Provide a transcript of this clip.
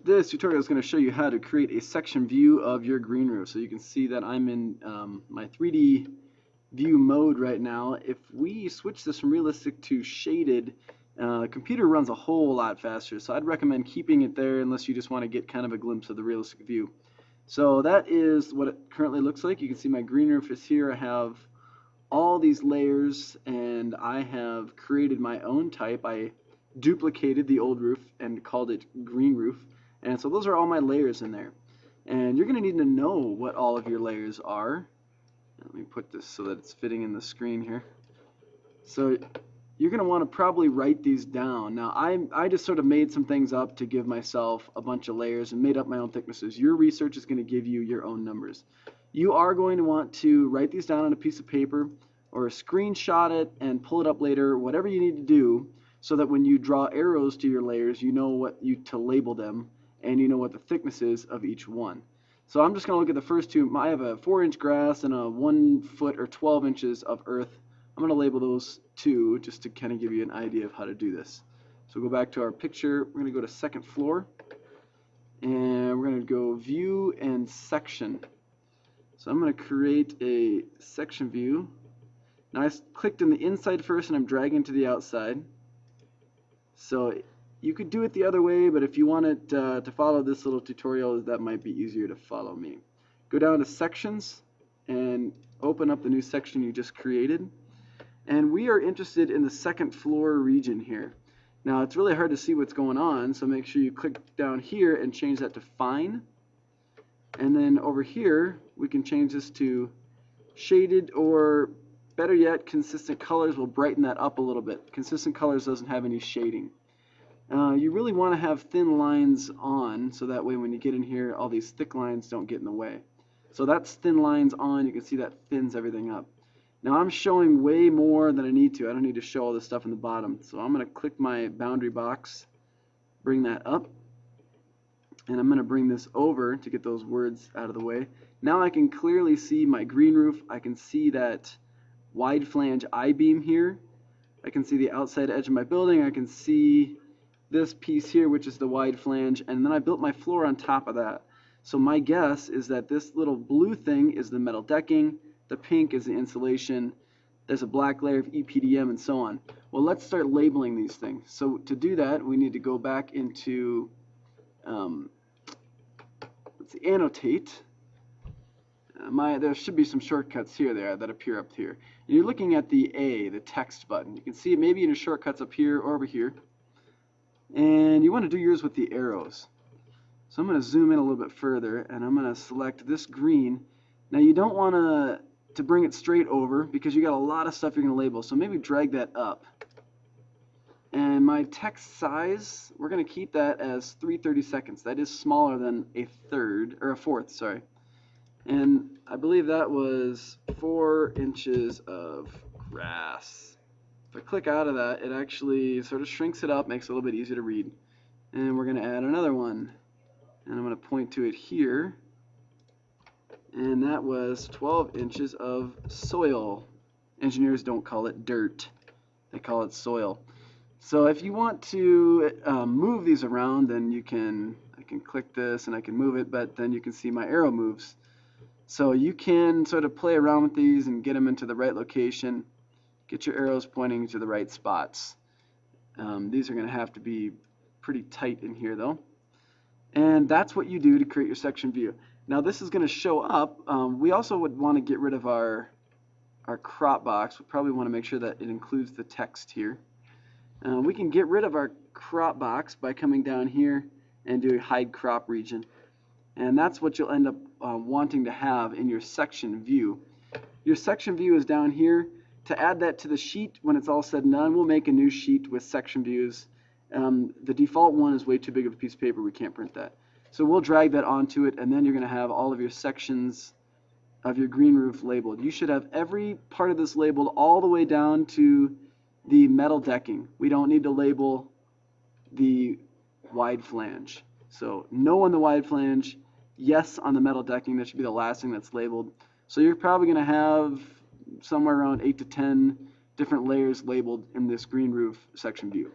This tutorial is going to show you how to create a section view of your green roof. So you can see that I'm in my 3D view mode right now. If we switch this from realistic to shaded, the computer runs a whole lot faster. So I'd recommend keeping it there unless you just want to get kind of a glimpse of the realistic view. So that is what it currently looks like. You can see my green roof is here. I have all these layers and I have created my own type. I duplicated the old roof and called it green roof. And so those are all my layers in there. And you're going to need to know what all of your layers are. Let me put this so that it's fitting in the screen here. So you're going to want to probably write these down. Now I just sort of made some things up to give myself a bunch of layers and made up my own thicknesses. Your research is going to give you your own numbers. You are going to want to write these down on a piece of paper or screenshot it and pull it up later, whatever you need to do, so that when you draw arrows to your layers, you know what to label them and you know what the thickness is of each one. So I'm just going to look at the first two. I have a 4-inch grass and a 1 foot or 12 inches of earth. I'm going to label those two just to kind of give you an idea of how to do this. So go back to our picture. We're going to go to second floor and we're going to go view and section. So I'm going to create a section view. Now I clicked in the inside first and I'm dragging to the outside. So you could do it the other way, but if you wanted to follow this little tutorial, that might be easier to follow me. Go down to sections and open up the new section you just created. And we are interested in the second floor region here. Now it's really hard to see what's going on, so make sure you click down here and change that to fine. And then over here, we can change this to shaded, or better yet, consistent colors will brighten that up a little bit. Consistent colors doesn't have any shading. You really want to have thin lines on, so that way when you get in here, all these thick lines don't get in the way. So that's thin lines on. You can see that thins everything up. Now I'm showing way more than I need to. I don't need to show all this stuff in the bottom. So I'm going to click my boundary box, bring that up, and I'm going to bring this over to get those words out of the way. Now I can clearly see my green roof. I can see that wide flange I-beam here. I can see the outside edge of my building. I can see this piece here, which is the wide flange, and then I built my floor on top of that. So my guess is that this little blue thing is the metal decking, the pink is the insulation, there's a black layer of EPDM, and so on. Well, let's start labeling these things. So to do that, we need to go back into let's see, annotate. There should be some shortcuts here that appear up here. And you're looking at the text button. You can see it maybe in your shortcuts up here or over here. And you want to do yours with the arrows. So I'm going to zoom in a little bit further, and I'm going to select this green. Now you don't want to bring it straight over because you got a lot of stuff you're going to label. So maybe drag that up. And my text size, we're going to keep that as 3/32. That is smaller than a fourth, sorry. And I believe that was 4 inches of grass. If I click out of that, it actually sort of shrinks it up, makes it a little bit easier to read. And we're going to add another one. And I'm going to point to it here. And that was 12 inches of soil. Engineers don't call it dirt. They call it soil. So if you want to move these around, then I can click this and I can move it, but then you can see my arrow moves. So you can sort of play around with these and get them into the right location. Get your arrows pointing to the right spots. These are going to have to be pretty tight in here though. And that's what you do to create your section view. Now this is going to show up. We also would want to get rid of our crop box. We probably want to make sure that it includes the text here. We can get rid of our crop box by coming down here and doing hide crop region. And that's what you'll end up wanting to have in your section view. Your section view is down here. To add that to the sheet when it's all said and done, we'll make a new sheet with section views. The default one is way too big of a piece of paper. We can't print that. So we'll drag that onto it, and then you're going to have all of your sections of your green roof labeled. You should have every part of this labeled all the way down to the metal decking. We don't need to label the wide flange. So no on the wide flange, yes on the metal decking. That should be the last thing that's labeled. So you're probably going to have somewhere around 8 to 10 different layers labeled in this green roof section view.